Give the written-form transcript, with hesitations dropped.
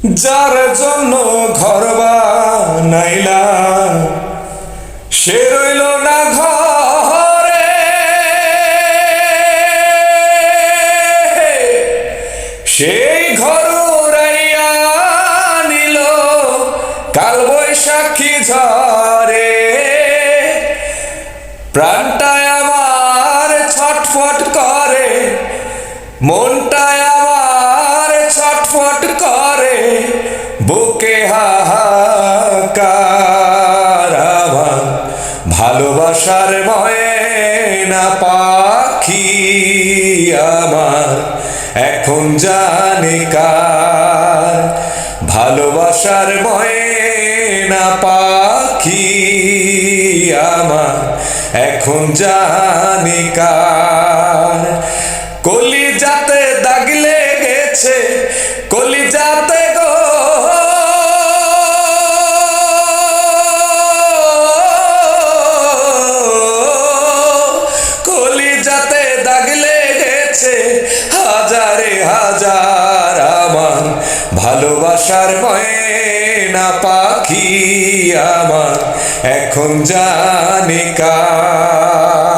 যার জন্য ঘর বানাইলা সে রইল না ঘরে, সেই ঘর উড়াইয়া নিল কাল বৈশাখী ঝরে। প্রাণটায় আমার ছটফট করে, মনটায় আমার ছটফট করে, বুকে হাহাকার। আমার ভালোবাসার ময়না পাখি আমার এখন জানি কার। ভালোবাসার ময়না পাখি আমার এখন জানি কার। কলিজাতে দাগ লেগেছে, কলিজাতে গো, কলিজাতে দাগ লেগেছে হাজারে হাজার। আমার ভালোবাসার ময়না পাখি আমার এখন জানি কার।